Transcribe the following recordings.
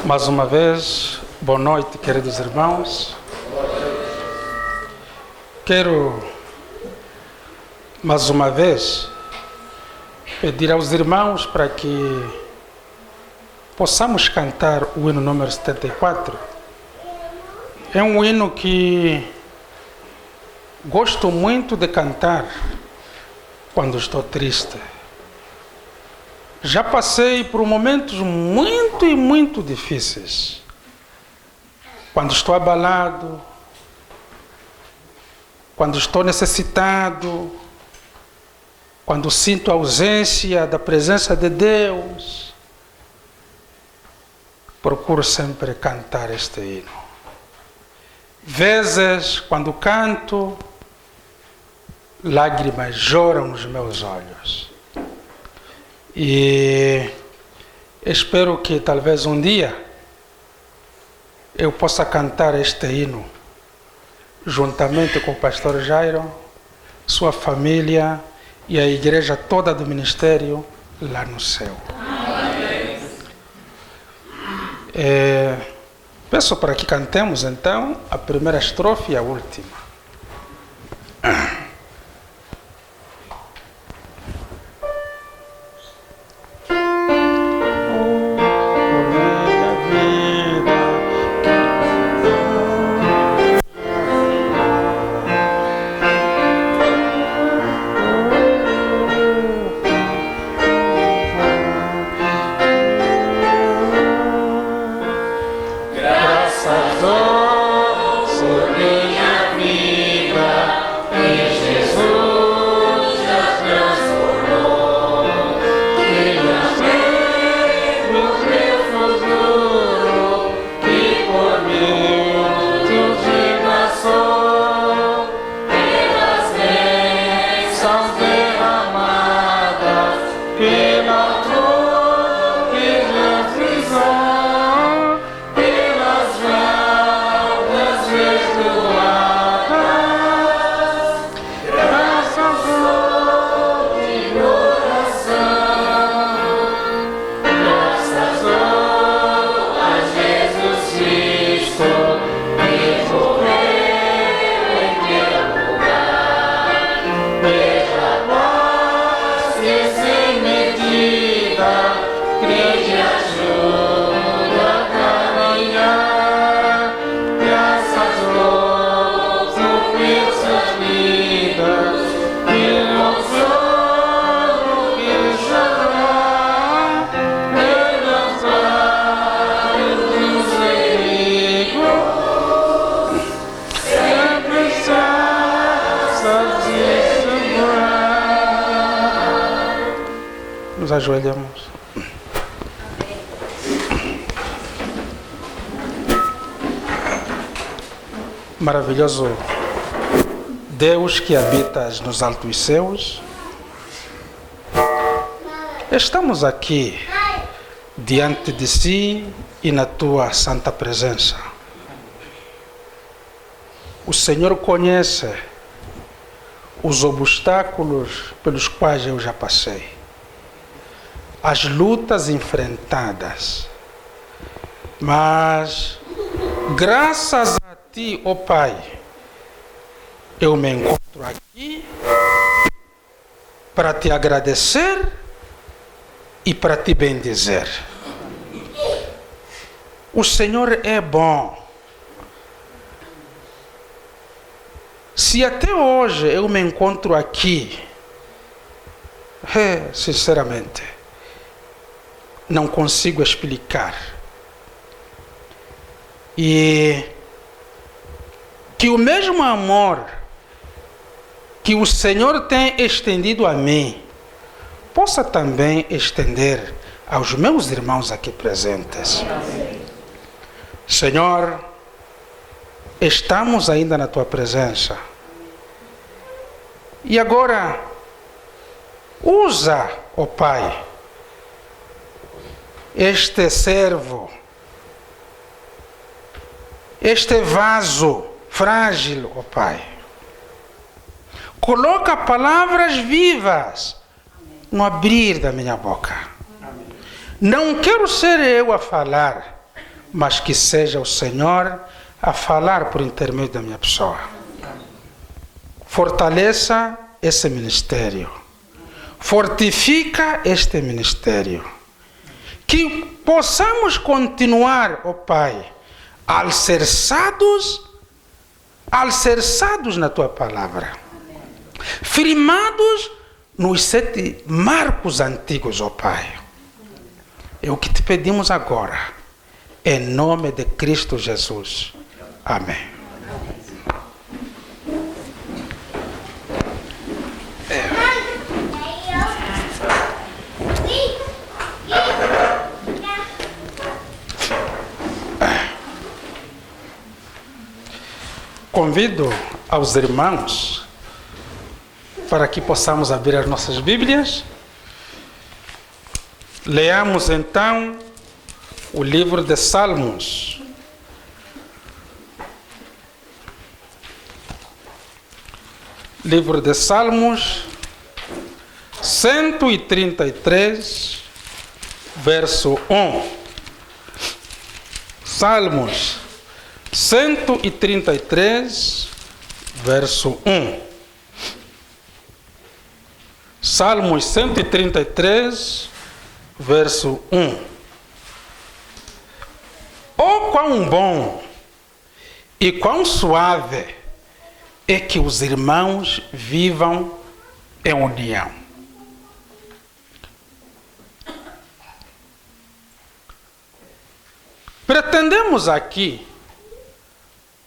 Mais uma vez, boa noite, queridos irmãos. Quero, mais uma vez, pedir aos irmãos para que possamos cantar o hino número 74. É um hino que gosto muito de cantar quando estou triste. Já passei por momentos muito difíceis. Quando estou abalado, quando estou necessitado, quando sinto a ausência da presença de Deus, procuro sempre cantar este hino. Vezes, quando canto, lágrimas choram nos meus olhos. E espero que talvez um dia eu possa cantar este hino juntamente com o pastor Jairo, sua família e a igreja toda do ministério lá no céu. Peço para que cantemos então a primeira estrofe e a última. Nos ajoelhamos. Maravilhoso Deus que habitas nos altos céus, estamos aqui diante de si e na tua santa presença. O Senhor conhece os obstáculos pelos quais eu já passei, as lutas enfrentadas, mas graças a Ti, ó Pai, eu me encontro aqui para Te agradecer e para Te bendizer. O Senhor é bom. Se até hoje eu me encontro aqui, sinceramente, não consigo explicar. E que o mesmo amor que o Senhor tem estendido a mim, possa também estender aos meus irmãos aqui presentes. Senhor, estamos ainda na Tua presença. E agora, usa, ó Pai, este servo, este vaso frágil, ó Pai. Coloca palavras vivas no abrir da minha boca. Não quero ser eu a falar, mas que seja o Senhor a falar por intermédio da minha pessoa. Fortaleça esse ministério. Fortifica este ministério. Que possamos continuar, ó Pai, alicerçados na Tua palavra. Firmados nos 7 marcos antigos, ó Pai. É o que te pedimos agora. Em nome de Cristo Jesus. Amém. Convido aos irmãos para que possamos abrir as nossas Bíblias. Leamos então o livro de Salmos. Livro de Salmos, 133, verso 1. Salmos 133, verso 1. Salmos 133, verso 1. Oh, quão bom e quão suave é que os irmãos vivam em união. Pretendemos aqui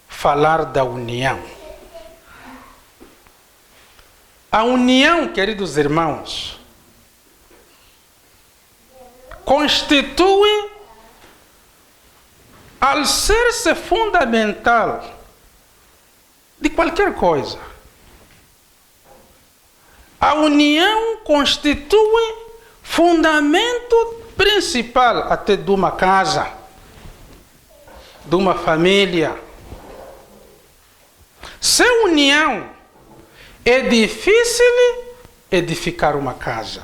falar da união. A união, queridos irmãos, constitui alicerce fundamental de qualquer coisa. A união constitui fundamento principal até de uma casa, de uma família. Sem união, é difícil edificar uma casa.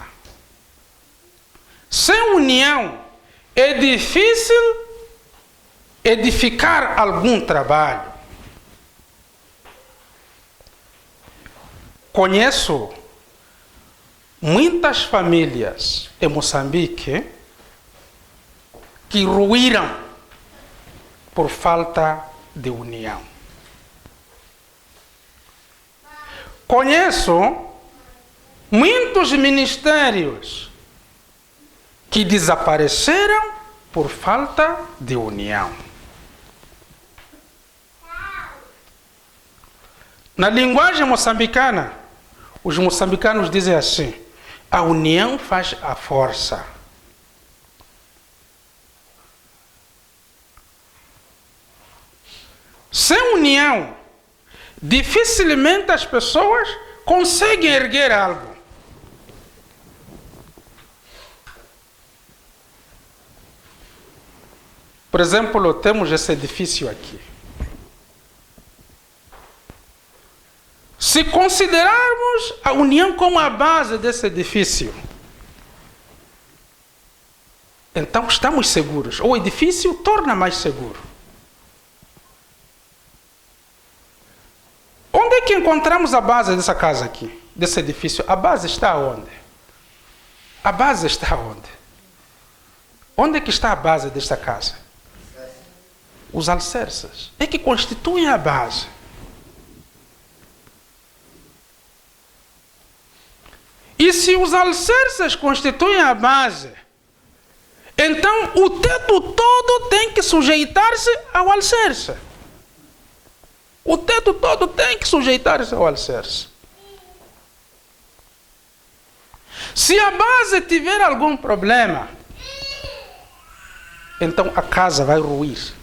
Sem união, é difícil edificar algum trabalho. Conheço muitas famílias em Moçambique que ruíram por falta de união. Conheço muitos ministérios que desapareceram por falta de união. Na linguagem moçambicana, os moçambicanos dizem assim: a união faz a força. Sem união, dificilmente as pessoas conseguem erguer algo. Por exemplo, temos esse edifício aqui. Se considerarmos a união como a base desse edifício, então estamos seguros. O edifício torna mais seguro. Onde é que encontramos a base dessa casa aqui, desse edifício? A base está onde? A base está onde? Onde é que está a base desta casa? Os alicerces. É que constituem a base. E se os alicerces constituem a base, então o teto todo tem que sujeitar-se ao alicerce. O teto todo tem que sujeitar-se ao alicerce. Se a base tiver algum problema, então a casa vai ruir.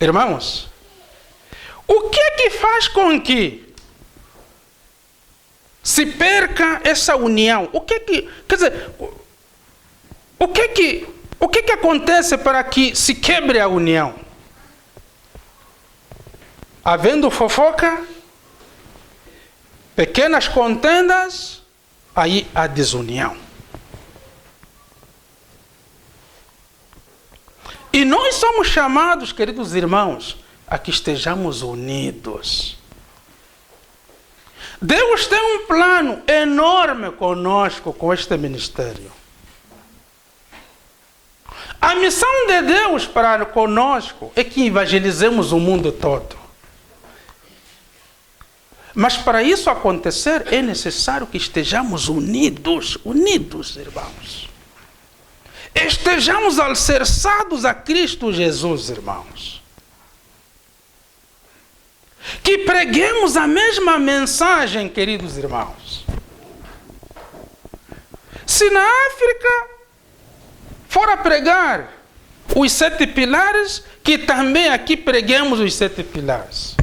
Irmãos, o que é que faz com que se perca essa união? O que é que, quer dizer, o que é que acontece para que se quebre a união? Havendo fofoca, pequenas contendas, aí há desunião. E nós somos chamados, queridos irmãos, a que estejamos unidos. Deus tem um plano enorme conosco, com este ministério. A missão de Deus para conosco é que evangelizemos o mundo todo. Mas para isso acontecer, é necessário que estejamos unidos, irmãos. Estejamos alicerçados a Cristo Jesus, irmãos. Que preguemos a mesma mensagem, queridos irmãos. Se na África for a pregar os 7 pilares, que também aqui preguemos os 7 pilares.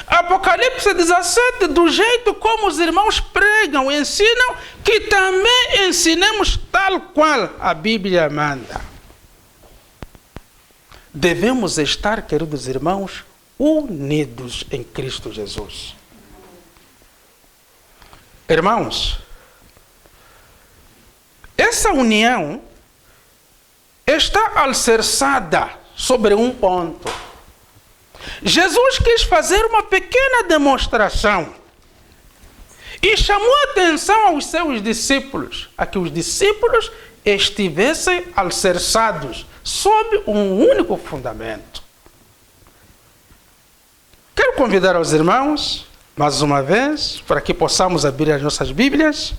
Apocalipse 17, do jeito como os irmãos pregam, ensinam, que também ensinemos tal qual a Bíblia manda. Devemos estar, queridos irmãos, unidos em Cristo Jesus. Irmãos, essa união está alicerçada sobre um ponto. Jesus quis fazer uma pequena demonstração e chamou a atenção aos seus discípulos, a que os discípulos estivessem alicerçados sob um único fundamento. Quero convidar os irmãos, mais uma vez, para que possamos abrir as nossas Bíblias.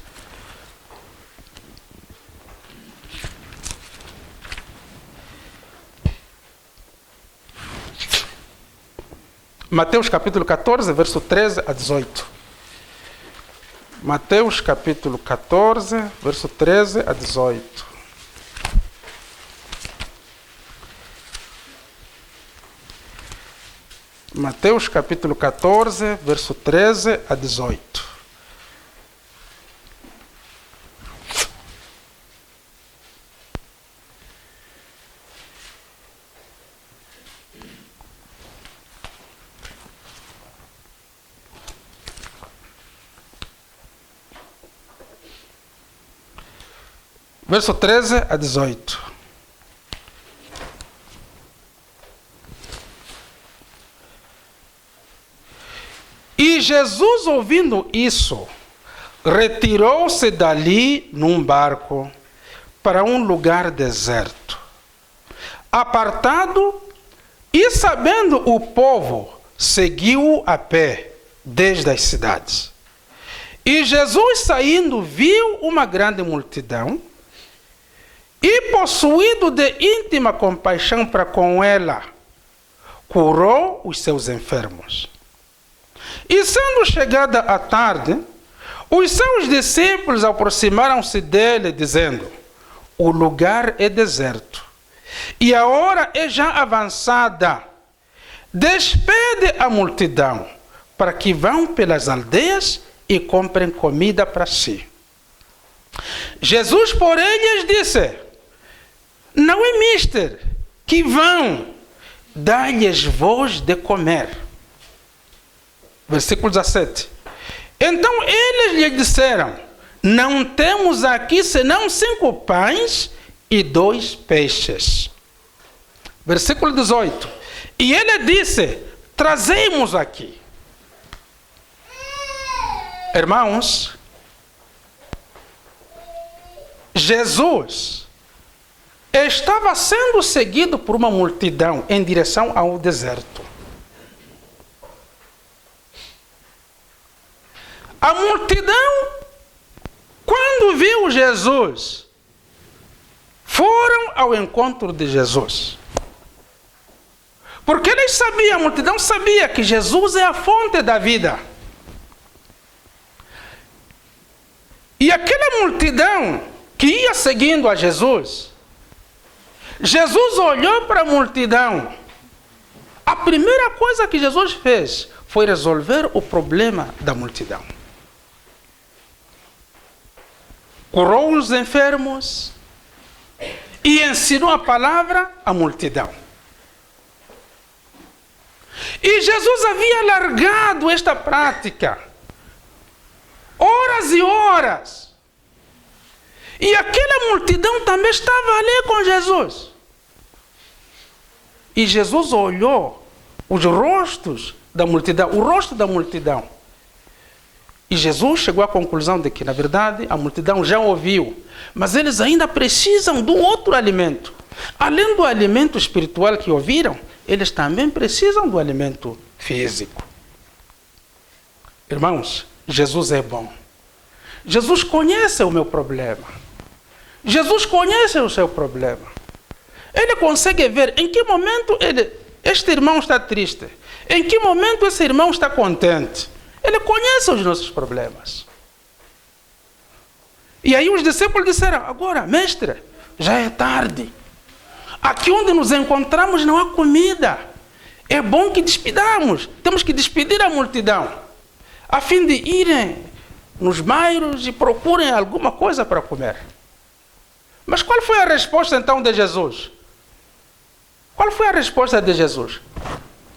Mateus capítulo 14, verso 13 a 18. Mateus capítulo 14, verso 13 a 18. Mateus capítulo 14, verso 13 a 18. Verso 13 a 18. E Jesus, ouvindo isso, retirou-se dali num barco para um lugar deserto, apartado, e sabendo o povo, seguiu-o a pé desde as cidades. E Jesus, saindo, viu uma grande multidão, e possuído de íntima compaixão para com ela, curou os seus enfermos. E sendo chegada a tarde, os seus discípulos aproximaram-se dele, dizendo: o lugar é deserto, e a hora é já avançada. Despede a multidão, para que vão pelas aldeias e comprem comida para si. Jesus, porém, lhes disse: não é mister que vão, dai-lhes vós de comer. Versículo 17. Então eles lhe disseram: não temos aqui senão 5 pães e 2 peixes. Versículo 18. E ele disse: trazemos aqui. Irmãos, Jesus estava sendo seguido por uma multidão em direção ao deserto. A multidão, quando viu Jesus, foram ao encontro de Jesus. Porque eles sabiam, a multidão sabia que Jesus é a fonte da vida. E aquela multidão que ia seguindo a Jesus, Jesus olhou para a multidão. A primeira coisa que Jesus fez foi resolver o problema da multidão. Curou os enfermos e ensinou a palavra à multidão. E Jesus havia largado esta prática horas e horas. E aquela multidão também estava ali com Jesus. E Jesus olhou os rostos da multidão, o rosto da multidão. E Jesus chegou à conclusão de que, na verdade, a multidão já ouviu, mas eles ainda precisam de um outro alimento. Além do alimento espiritual que ouviram, eles também precisam do alimento físico. Irmãos, Jesus é bom. Jesus conhece o meu problema. Jesus conhece o seu problema. Ele consegue ver em que momento este irmão está triste, em que momento esse irmão está contente. Ele conhece os nossos problemas. E aí os discípulos disseram: agora, mestre, já é tarde. Aqui onde nos encontramos não há comida. É bom que despidamos. Temos que despedir a multidão, a fim de irem nos bairros e procurem alguma coisa para comer. Mas qual foi a resposta então de Jesus? Qual foi a resposta de Jesus?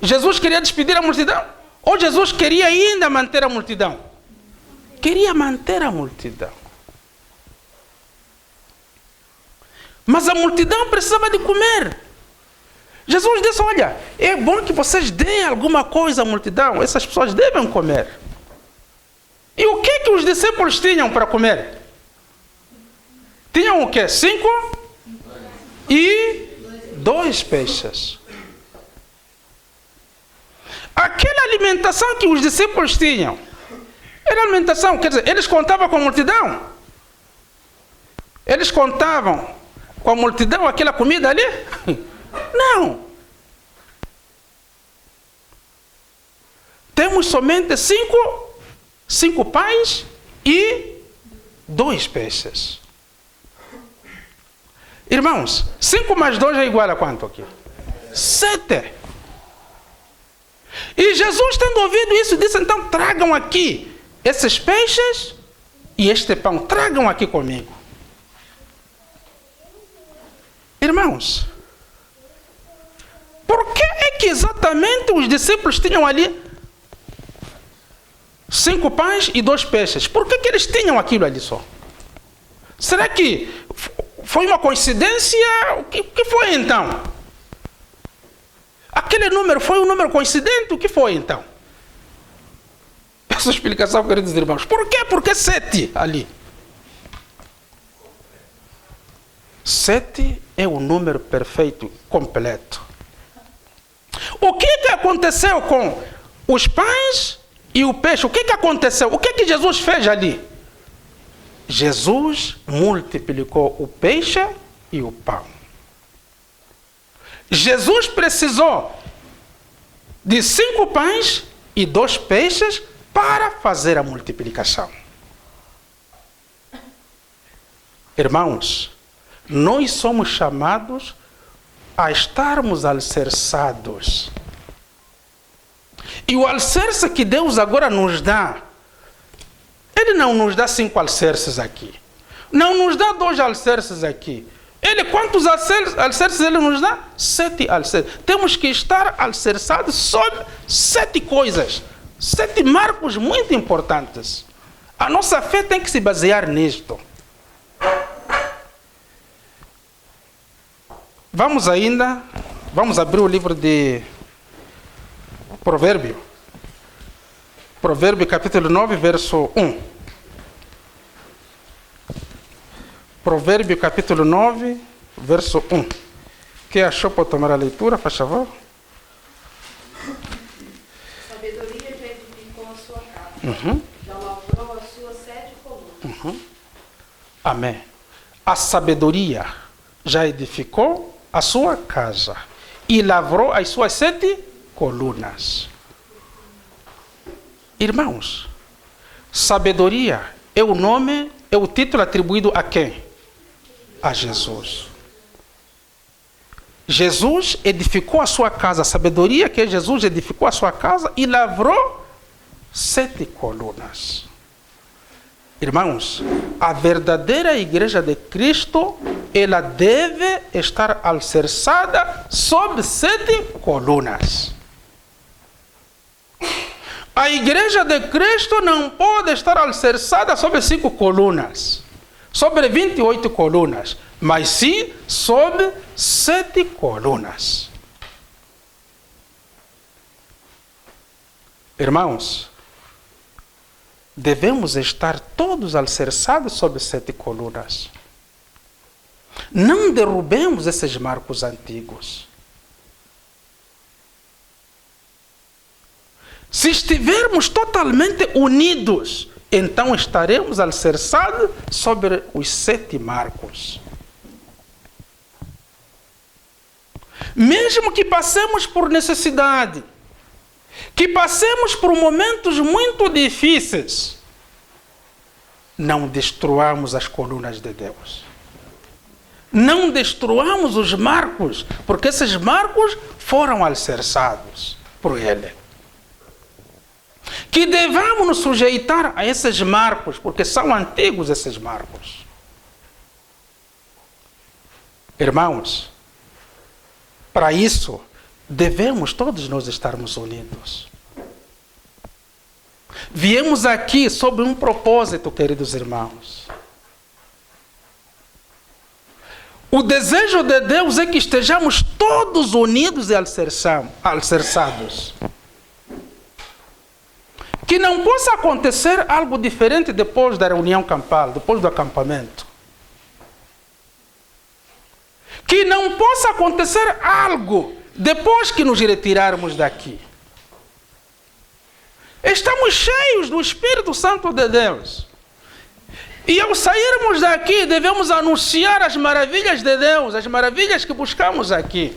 Jesus queria despedir a multidão? Ou Jesus queria ainda manter a multidão? Queria manter a multidão. Mas a multidão precisava de comer. Jesus disse: olha, é bom que vocês deem alguma coisa à multidão. Essas pessoas devem comer. E o que os discípulos tinham para comer? Tinham o quê? 5 e 2 peixes. Aquela alimentação que os discípulos tinham, era alimentação, quer dizer, eles contavam com a multidão? Eles contavam com a multidão aquela comida ali? Não. Temos somente 5 pães e 2 peixes. Irmãos, 5 mais 2 é igual a quanto aqui? 7. E Jesus, tendo ouvido isso, disse: então tragam aqui esses peixes e este pão. Tragam aqui comigo. Irmãos, por que é que exatamente os discípulos tinham ali 5 pães e 2 peixes? Por que eles tinham aquilo ali só? Será que foi uma coincidência? O que foi então? Aquele número foi um número coincidente? O que foi então? Essa explicação, queridos irmãos. Por quê? Por que 7 ali? 7 é o número perfeito, completo. O que aconteceu com os pães e o peixe? O que aconteceu? O que Jesus fez ali? Jesus multiplicou o peixe e o pão. Jesus precisou de 5 pães e 2 peixes para fazer a multiplicação. Irmãos, nós somos chamados a estarmos alicerçados. E o alicerce que Deus agora nos dá, Ele não nos dá 5 alicerces aqui. Não nos dá 2 alicerces aqui. Quantos alicerces Ele nos dá? 7 alicerces. Temos que estar alicerçados sobre 7 coisas. 7 marcos muito importantes. A nossa fé tem que se basear nisto. Vamos abrir o livro de Provérbio. Provérbio capítulo 9, verso 1. Provérbio capítulo 9, verso 1. Quem achou para tomar a leitura, faz favor? Sabedoria já edificou a sua casa, já lavrou as suas 7 colunas. Amém. A sabedoria já edificou a sua casa e lavrou as suas 7 colunas. Irmãos, sabedoria é o nome, é o título atribuído a quem? A Jesus. Jesus edificou a sua casa, a sabedoria que é Jesus edificou a sua casa e lavrou 7 colunas. Irmãos, a verdadeira igreja de Cristo, ela deve estar alicerçada sobre 7 colunas. A igreja de Cristo não pode estar alicerçada sobre 5 colunas, sobre 28 colunas, mas sim sobre 7 colunas. Irmãos, devemos estar todos alicerçados sobre 7 colunas. Não derrubemos esses marcos antigos. Se estivermos totalmente unidos, então estaremos alicerçados sobre os 7 marcos. Mesmo que passemos por necessidade, que passemos por momentos muito difíceis, não destruamos as colunas de Deus. Não destruamos os marcos, porque esses marcos foram alicerçados por Ele. Que devamos nos sujeitar a esses marcos, porque são antigos esses marcos. Irmãos, para isso, devemos todos nós estarmos unidos. Viemos aqui sob um propósito, queridos irmãos. O desejo de Deus é que estejamos todos unidos e alicerçados. Que não possa acontecer algo diferente depois da reunião campal, depois do acampamento. Que não possa acontecer algo depois que nos retirarmos daqui. Estamos cheios do Espírito Santo de Deus. E ao sairmos daqui, devemos anunciar as maravilhas de Deus, as maravilhas que buscamos aqui.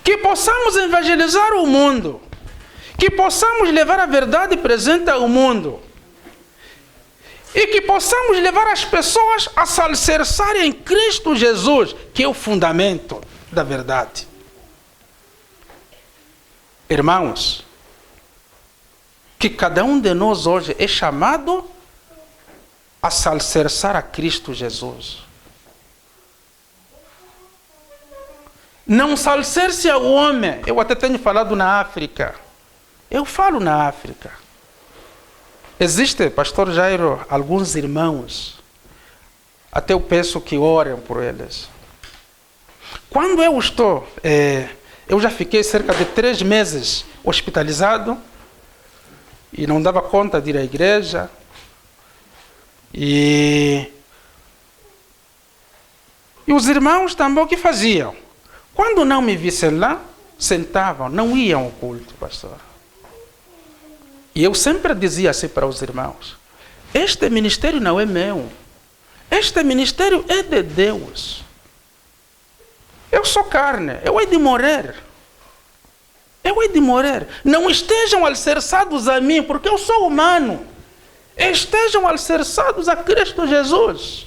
Que possamos evangelizar o mundo. Que possamos levar a verdade presente ao mundo. E que possamos levar as pessoas a se alicerçarem em Cristo Jesus, que é o fundamento da verdade. Irmãos, que cada um de nós hoje é chamado a se alicerçar a Cristo Jesus. Não se alicerce ao homem. Eu até tenho falado na África. Eu falo na África. Existe, pastor Jairo, alguns irmãos, até eu peço que orem por eles. Quando eu estou, eu já fiquei cerca de 3 meses hospitalizado e não dava conta de ir à igreja. E os irmãos também o que faziam? Quando não me vissem lá, sentavam, não iam ao culto, pastor. E eu sempre dizia assim para os irmãos: este ministério não é meu. Este ministério é de Deus. Eu sou carne, eu hei de morrer. Eu hei de morrer. Não estejam alicerçados a mim, porque eu sou humano. Estejam alicerçados a Cristo Jesus.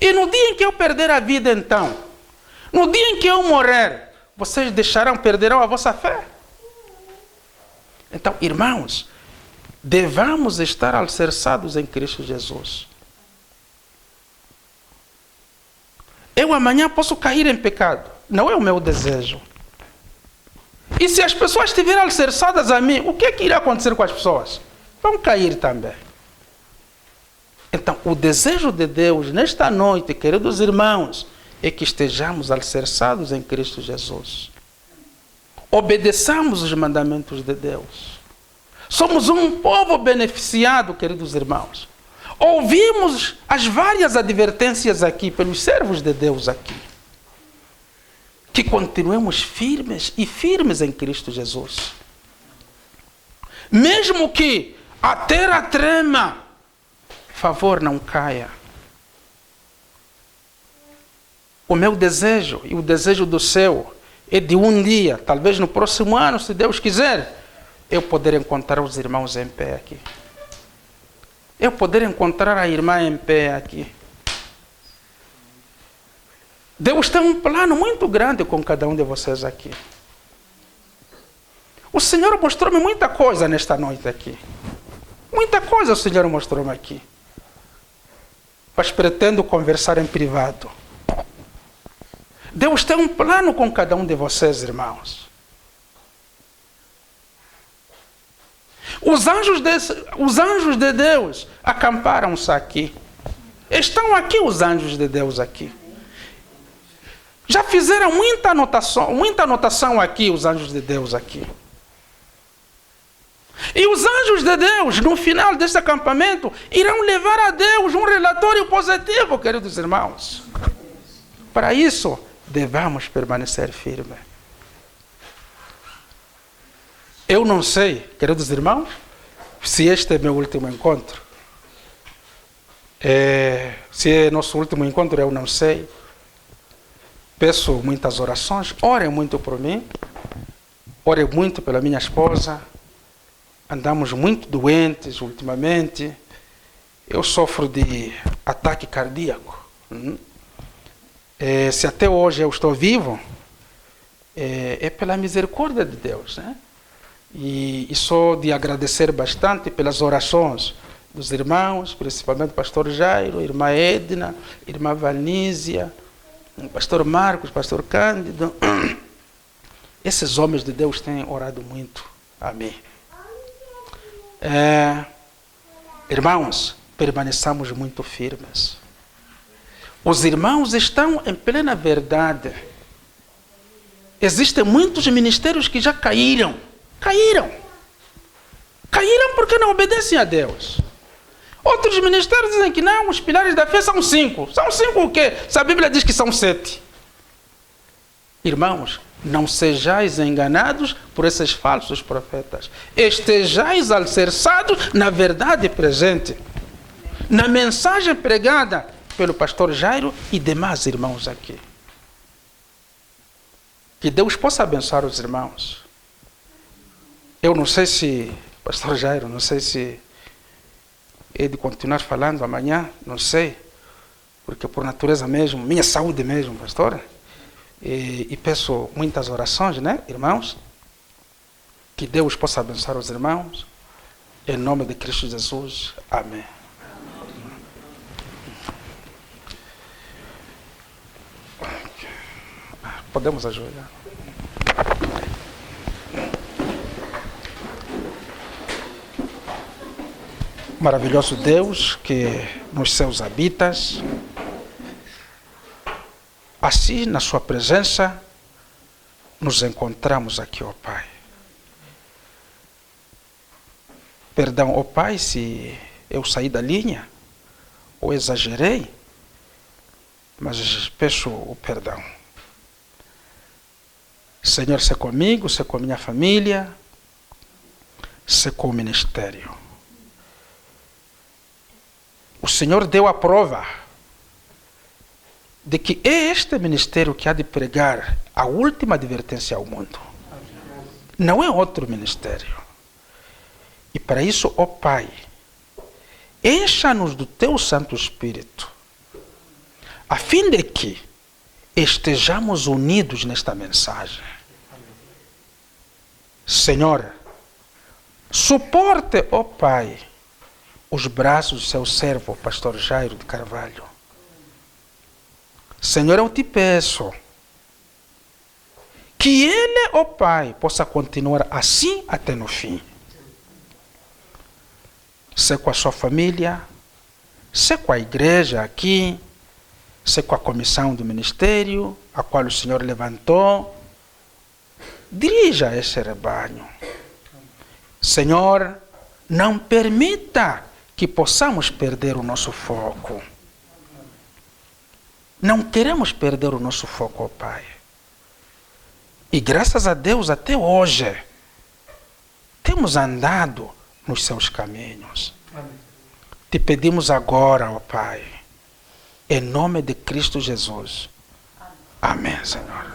E no dia em que eu perder a vida, então, no dia em que eu morrer, vocês perderão a vossa fé. Então, irmãos, devamos estar alicerçados em Cristo Jesus. Eu amanhã posso cair em pecado. Não é o meu desejo. E se as pessoas estiverem alicerçadas a mim, o que é que irá acontecer com as pessoas? Vão cair também. Então, o desejo de Deus nesta noite, queridos irmãos, é que estejamos alicerçados em Cristo Jesus. Obedeçamos os mandamentos de Deus. Somos um povo beneficiado, queridos irmãos. Ouvimos as várias advertências aqui pelos servos de Deus aqui. Que continuemos firmes e firmes em Cristo Jesus. Mesmo que a terra trema, favor, não caia. O meu desejo e o desejo do céu é de um dia, talvez no próximo ano, se Deus quiser, eu poder encontrar os irmãos em pé aqui. Eu poder encontrar a irmã em pé aqui. Deus tem um plano muito grande com cada um de vocês aqui. O Senhor mostrou-me muita coisa nesta noite aqui. Muita coisa o Senhor mostrou-me aqui. Mas pretendo conversar em privado. Deus tem um plano com cada um de vocês, irmãos. Os anjos de Deus acamparam-se aqui. Estão aqui os anjos de Deus aqui. Já fizeram muita anotação aqui, os anjos de Deus aqui. E os anjos de Deus, no final desse acampamento, irão levar a Deus um relatório positivo, queridos irmãos. Para isso, devemos permanecer firmes. Eu não sei, queridos irmãos, se este é meu último encontro. Se é nosso último encontro, eu não sei. Peço muitas orações, orem muito por mim, orem muito pela minha esposa. Andamos muito doentes ultimamente. Eu sofro de ataque cardíaco. Se até hoje eu estou vivo, é pela misericórdia de Deus, né? E sou de agradecer bastante pelas orações dos irmãos, principalmente o pastor Jairo, irmã Edna, irmã Valnísia, o pastor Marcos, pastor Cândido. Esses homens de Deus têm orado muito. Amém. Irmãos, permaneçamos muito firmes. Os irmãos estão em plena verdade. Existem muitos ministérios que já caíram. Caíram porque não obedecem a Deus. Outros ministérios dizem que não, os pilares da fé são 5. São 5 o quê? Se a Bíblia diz que são 7. Irmãos, não sejais enganados por esses falsos profetas. Estejais alicerçados na verdade presente. Na mensagem pregada pelo pastor Jairo e demais irmãos aqui. Que Deus possa abençoar os irmãos. Eu não sei se, pastor Jairo, não sei se é de continuar falando amanhã, não sei, porque por natureza mesmo, minha saúde mesmo, pastor, e peço muitas orações, né, irmãos, que Deus possa abençoar os irmãos, em nome de Cristo Jesus, amém. Podemos ajoelhar. Maravilhoso Deus que nos céus habitas, assim na sua presença nos encontramos aqui, ó Pai. Perdão, ó Pai, se eu saí da linha ou exagerei, mas peço o perdão. Senhor, se comigo, se com minha família, se com o ministério. O Senhor deu a prova de que é este ministério que há de pregar a última advertência ao mundo. Não é outro ministério. E para isso, ó Pai, encha-nos do Teu Santo Espírito, a fim de que estejamos unidos nesta mensagem. Senhor, suporte, ó Pai, os braços do seu servo, o pastor Jairo de Carvalho. Senhor, eu te peço que ele, ó Pai, possa continuar assim até no fim. Se com a sua família, se com a igreja aqui, se com a comissão do ministério, a qual o Senhor levantou, dirija esse rebanho. Senhor, não permita que possamos perder o nosso foco. Não queremos perder o nosso foco, ó Pai. E graças a Deus, até hoje, temos andado nos seus caminhos. Amém. Te pedimos agora, ó Pai, em nome de Cristo Jesus. Amém, Senhor.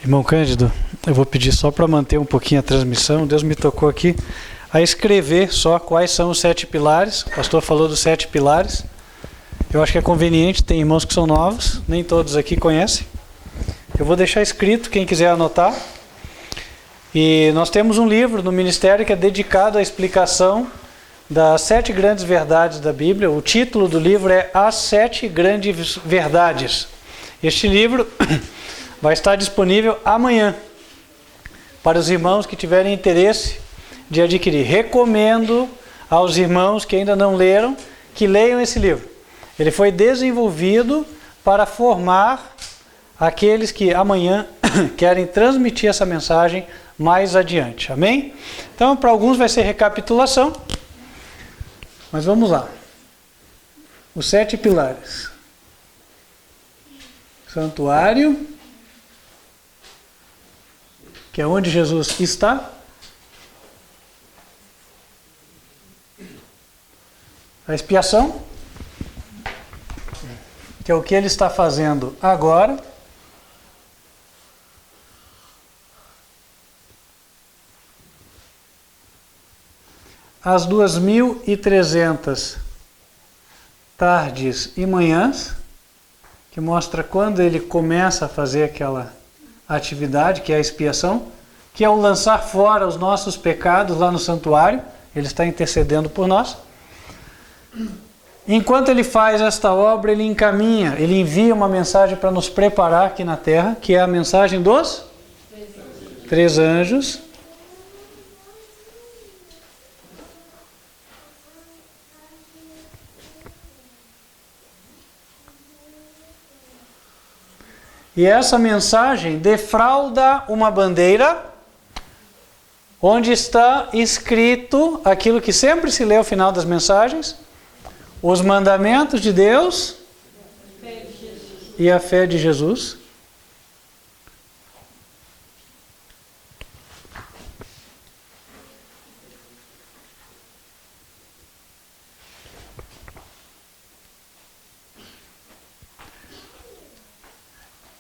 Irmão Cândido, eu vou pedir só para manter um pouquinho a transmissão. Deus me tocou aqui a escrever só quais são os 7 pilares. O pastor falou dos 7 pilares. Eu acho que é conveniente, tem irmãos que são novos, nem todos aqui conhecem. Eu vou deixar escrito, quem quiser anotar. E nós temos um livro no ministério que é dedicado à explicação das 7 grandes verdades da Bíblia. O título do livro é As 7 Grandes Verdades. Este livro vai estar disponível amanhã para os irmãos que tiverem interesse de adquirir. Recomendo aos irmãos que ainda não leram, que leiam esse livro. Ele foi desenvolvido para formar aqueles que amanhã querem transmitir essa mensagem mais adiante. Amém? Então, para alguns vai ser recapitulação, mas vamos lá. Os 7 pilares. Santuário, que é onde Jesus está. A expiação, que é o que ele está fazendo agora. As 2.300 tardes e manhãs, que mostra quando ele começa a fazer aquela atividade, que é a expiação, que é o lançar fora os nossos pecados lá no santuário. Ele está intercedendo por nós. Enquanto ele faz esta obra, ele encaminha, ele envia uma mensagem para nos preparar aqui na terra, que é a mensagem dos 3 anjos. E essa mensagem defrauda uma bandeira onde está escrito aquilo que sempre se lê ao final das mensagens: os mandamentos de Deus e a fé de Jesus.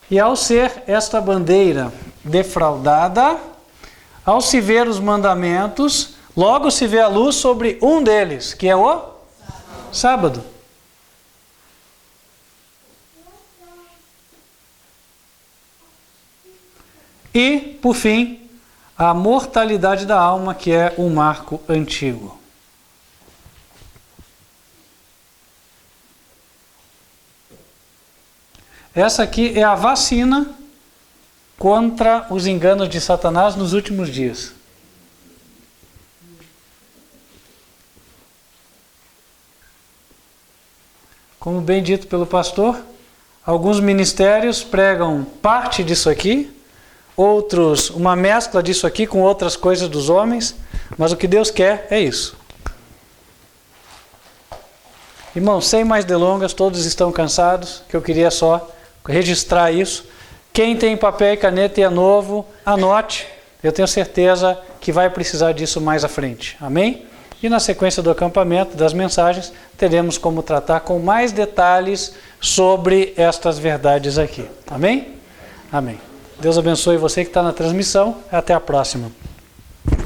E ao ser esta bandeira defraudada, ao se ver os mandamentos, logo se vê a luz sobre um deles, que é o sábado. E, por fim, a mortalidade da alma, que é um marco antigo. Essa aqui é a vacina contra os enganos de Satanás nos últimos dias. Como bem dito pelo pastor, alguns ministérios pregam parte disso aqui, outros uma mescla disso aqui com outras coisas dos homens, mas o que Deus quer é isso. Irmãos, sem mais delongas, todos estão cansados, que eu queria só registrar isso. Quem tem papel e caneta e é novo, anote. Eu tenho certeza que vai precisar disso mais à frente. Amém? E na sequência do acampamento, das mensagens, teremos como tratar com mais detalhes sobre estas verdades aqui. Amém? Amém. Deus abençoe você que está na transmissão. Até a próxima.